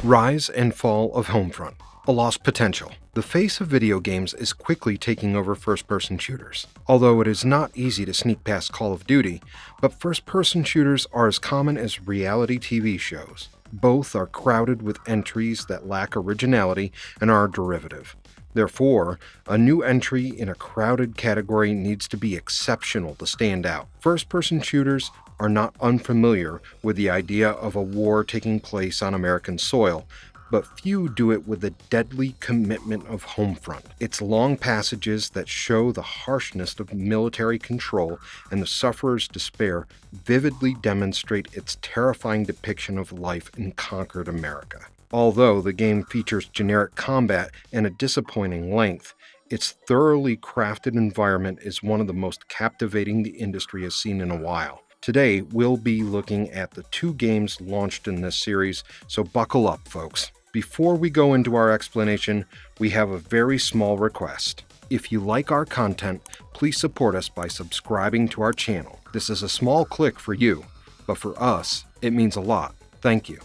Rise and fall of Homefront. A lost potential. The face of video games is quickly taking over first-person shooters. Although it is not easy to sneak past Call of Duty, but first-person shooters are as common as reality TV shows. Both are crowded with entries that lack originality and are derivative. Therefore, a new entry in a crowded category needs to be exceptional to stand out. First-person shooters are not unfamiliar with the idea of a war taking place on American soil, but few do it with the deadly commitment of Homefront. Its long passages that show the harshness of military control and the sufferer's despair vividly demonstrate its terrifying depiction of life in conquered America. Although the game features generic combat and a disappointing length, its thoroughly crafted environment is one of the most captivating the industry has seen in a while. Today, we'll be looking at the two games launched in this series, so buckle up, folks. Before we go into our explanation, we have a very small request. If you like our content, please support us by subscribing to our channel. This is a small click for you, but for us, it means a lot. Thank you.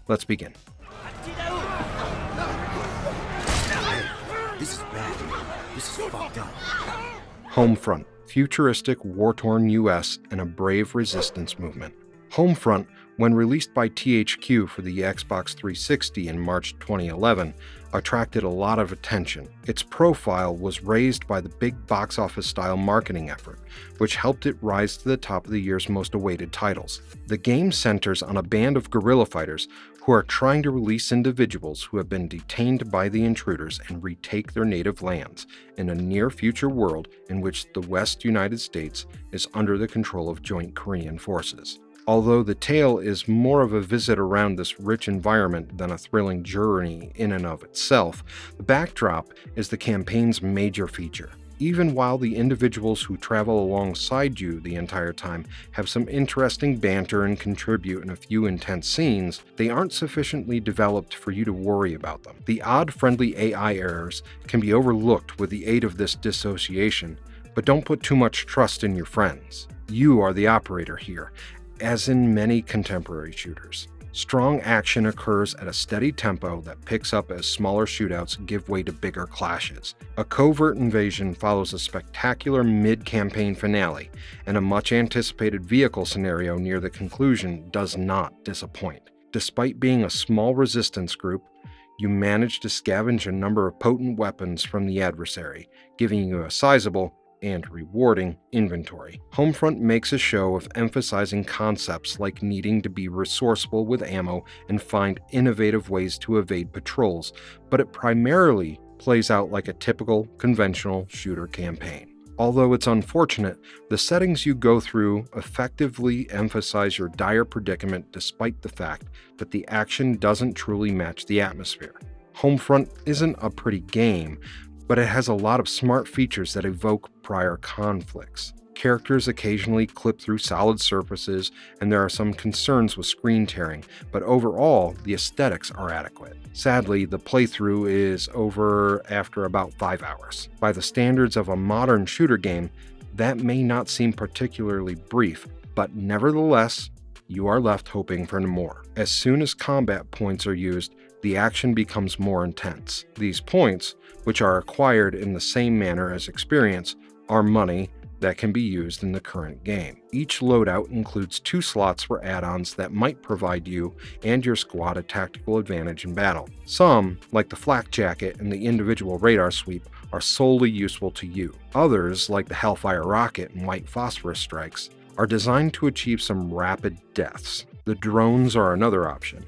Let's begin. This is bad. This is fucked up. Homefront. Futuristic, war-torn US and a brave resistance movement. Homefront, when released by THQ for the Xbox 360 in March 2011, attracted a lot of attention. Its profile was raised by the big box office style marketing effort, which helped it rise to the top of the year's most awaited titles. The game centers on a band of guerrilla fighters who are trying to release individuals who have been detained by the intruders and retake their native lands in a near-future world in which the West United States is under the control of joint Korean forces. Although the tale is more of a visit around this rich environment than a thrilling journey in and of itself, the backdrop is the campaign's major feature. Even while the individuals who travel alongside you the entire time have some interesting banter and contribute in a few intense scenes, they aren't sufficiently developed for you to worry about them. The odd friendly AI errors can be overlooked with the aid of this dissociation, but don't put too much trust in your friends. You are the operator here, as in many contemporary shooters. Strong action occurs at a steady tempo that picks up as smaller shootouts give way to bigger clashes. A covert invasion follows a spectacular mid-campaign finale, and a much-anticipated vehicle scenario near the conclusion does not disappoint. Despite being a small resistance group, you manage to scavenge a number of potent weapons from the adversary, giving you a sizable and rewarding inventory. Homefront makes a show of emphasizing concepts like needing to be resourceful with ammo and find innovative ways to evade patrols, but it primarily plays out like a typical, conventional shooter campaign. Although it's unfortunate, the settings you go through effectively emphasize your dire predicament despite the fact that the action doesn't truly match the atmosphere. Homefront isn't a pretty game, but it has a lot of smart features that evoke prior conflicts. Characters occasionally clip through solid surfaces, and there are some concerns with screen tearing, but overall, the aesthetics are adequate. Sadly, the playthrough is over after about 5 hours. By the standards of a modern shooter game, that may not seem particularly brief, but nevertheless, you are left hoping for more. As soon as combat points are used, the action becomes more intense. These points, which are acquired in the same manner as experience, are money that can be used in the current game. Each loadout includes 2 slots for add-ons that might provide you and your squad a tactical advantage in battle. Some, like the flak jacket and the individual radar sweep, are solely useful to you. Others, like the Hellfire rocket and white phosphorus strikes, are designed to achieve some rapid deaths. The drones are another option.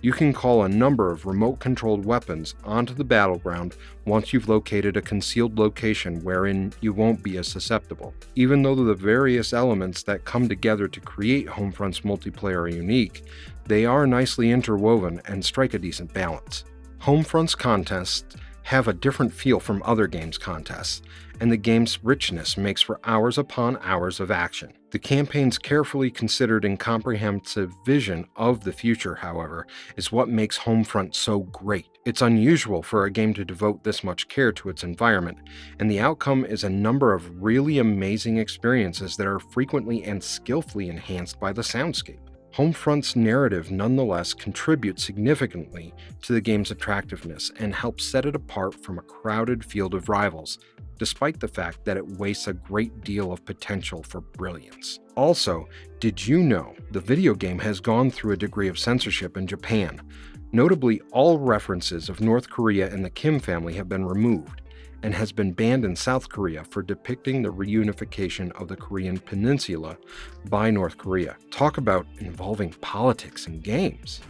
You can call a number of remote-controlled weapons onto the battleground once you've located a concealed location wherein you won't be as susceptible. Even though the various elements that come together to create Homefront's multiplayer are unique, they are nicely interwoven and strike a decent balance. Homefront's contests have a different feel from other games' contests, and the game's richness makes for hours upon hours of action. The campaign's carefully considered and comprehensive vision of the future, however, is what makes Homefront so great. It's unusual for a game to devote this much care to its environment, and the outcome is a number of really amazing experiences that are frequently and skillfully enhanced by the soundscape. Homefront's narrative nonetheless contributes significantly to the game's attractiveness and helps set it apart from a crowded field of rivals, despite the fact that it wastes a great deal of potential for brilliance. Also, did you know the video game has gone through a degree of censorship in Japan? Notably, all references of North Korea and the Kim family have been removed, and has been banned in South Korea for depicting the reunification of the Korean peninsula by North Korea. Talk about involving politics in games.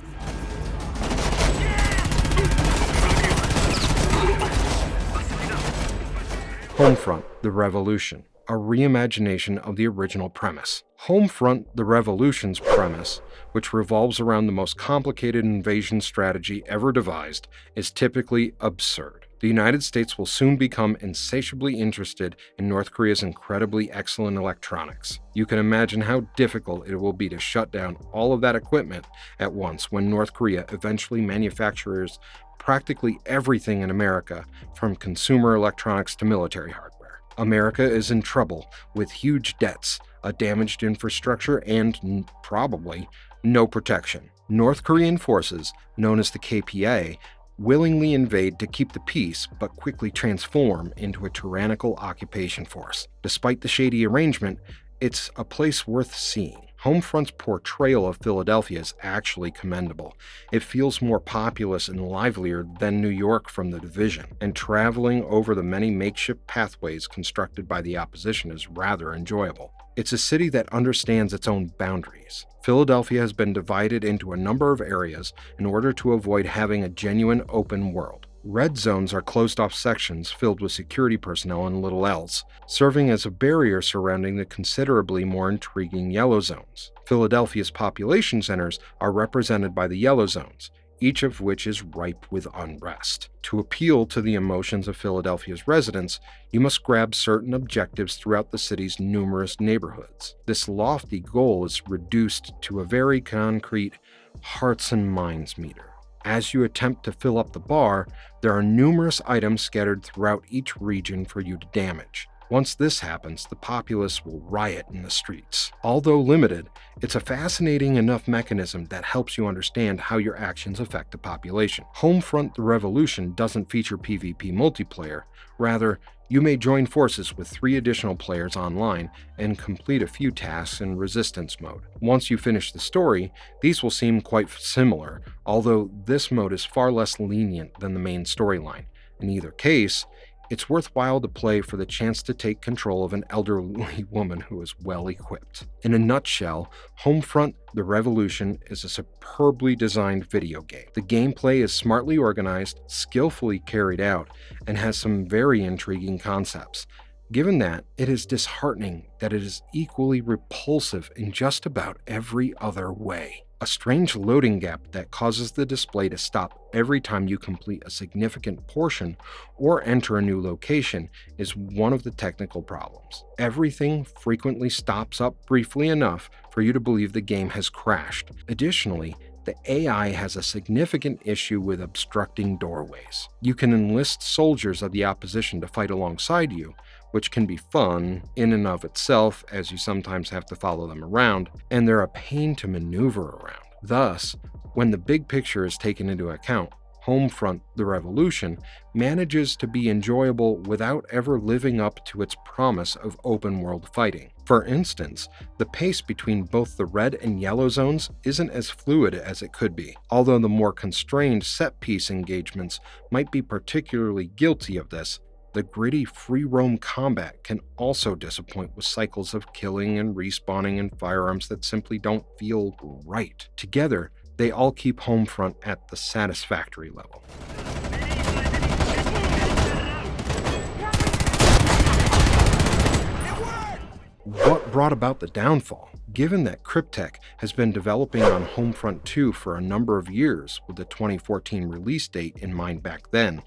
Homefront The Revolution, a reimagination of the original premise. Homefront The Revolution's premise, which revolves around the most complicated invasion strategy ever devised, is typically absurd. The United States will soon become insatiably interested in North Korea's incredibly excellent electronics. You can imagine how difficult it will be to shut down all of that equipment at once when North Korea eventually manufactures practically everything in America, from consumer electronics to military hardware. America is in trouble with huge debts, a damaged infrastructure, and probably no protection. North Korean forces, known as the KPA, willingly invade to keep the peace, but quickly transform into a tyrannical occupation force. Despite the shady arrangement, it's a place worth seeing. Homefront's portrayal of Philadelphia is actually commendable. It feels more populous and livelier than New York from The Division, and traveling over the many makeshift pathways constructed by the opposition is rather enjoyable. It's a city that understands its own boundaries. Philadelphia has been divided into a number of areas in order to avoid having a genuine open world. Red zones are closed-off sections filled with security personnel and little else, serving as a barrier surrounding the considerably more intriguing yellow zones. Philadelphia's population centers are represented by the yellow zones, each of which is ripe with unrest. To appeal to the emotions of Philadelphia's residents, you must grab certain objectives throughout the city's numerous neighborhoods. This lofty goal is reduced to a very concrete hearts and minds meter. As you attempt to fill up the bar, there are numerous items scattered throughout each region for you to damage. Once this happens, the populace will riot in the streets. Although limited, it's a fascinating enough mechanism that helps you understand how your actions affect the population. Homefront The Revolution doesn't feature PvP multiplayer. Rather, you may join forces with 3 additional players online and complete a few tasks in resistance mode. Once you finish the story, these will seem quite similar, although this mode is far less lenient than the main storyline. In either case, it's worthwhile to play for the chance to take control of an elderly woman who is well equipped. In a nutshell, Homefront The Revolution is a superbly designed video game. The gameplay is smartly organized, skillfully carried out, and has some very intriguing concepts. Given that, it is disheartening that it is equally repulsive in just about every other way. A strange loading gap that causes the display to stop every time you complete a significant portion or enter a new location is one of the technical problems. Everything frequently stops up briefly enough for you to believe the game has crashed. Additionally, the AI has a significant issue with obstructing doorways. You can enlist soldiers of the opposition to fight alongside you, which can be fun in and of itself, as you sometimes have to follow them around, and they're a pain to maneuver around. Thus, when the big picture is taken into account, Homefront The Revolution manages to be enjoyable without ever living up to its promise of open-world fighting. For instance, the pace between both the red and yellow zones isn't as fluid as it could be, although the more constrained set-piece engagements might be particularly guilty of this. The gritty free-roam combat can also disappoint with cycles of killing and respawning and firearms that simply don't feel right. Together, they all keep Homefront at the satisfactory level. What brought about the downfall? Given that Cryptek has been developing on Homefront 2 for a number of years with the 2014 release date in mind back then,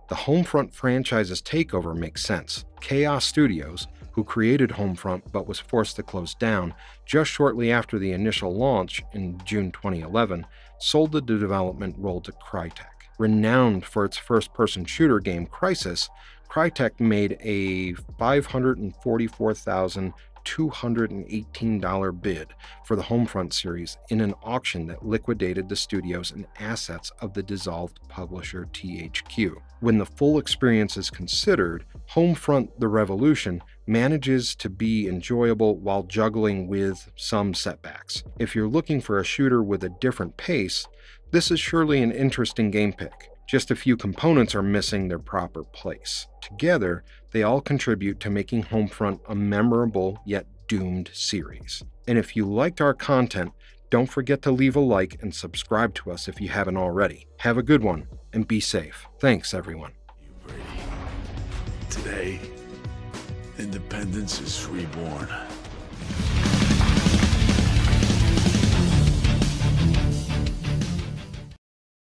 the Homefront franchise's takeover makes sense. Chaos Studios, who created Homefront but was forced to close down just shortly after the initial launch in June 2011, sold the development role to Crytek. Renowned for its first-person shooter game Crysis, Crytek made a $544,200 $218 bid for the Homefront series in an auction that liquidated the studios and assets of the dissolved publisher THQ. When the full experience is considered, Homefront The Revolution manages to be enjoyable while juggling with some setbacks. If you're looking for a shooter with a different pace, this is surely an interesting game pick. Just a few components are missing their proper place. Together, they all contribute to making Homefront a memorable yet doomed series. And if you liked our content, don't forget to leave a like and subscribe to us if you haven't already. Have a good one and be safe. Thanks, everyone. You ready? Today, independence is reborn.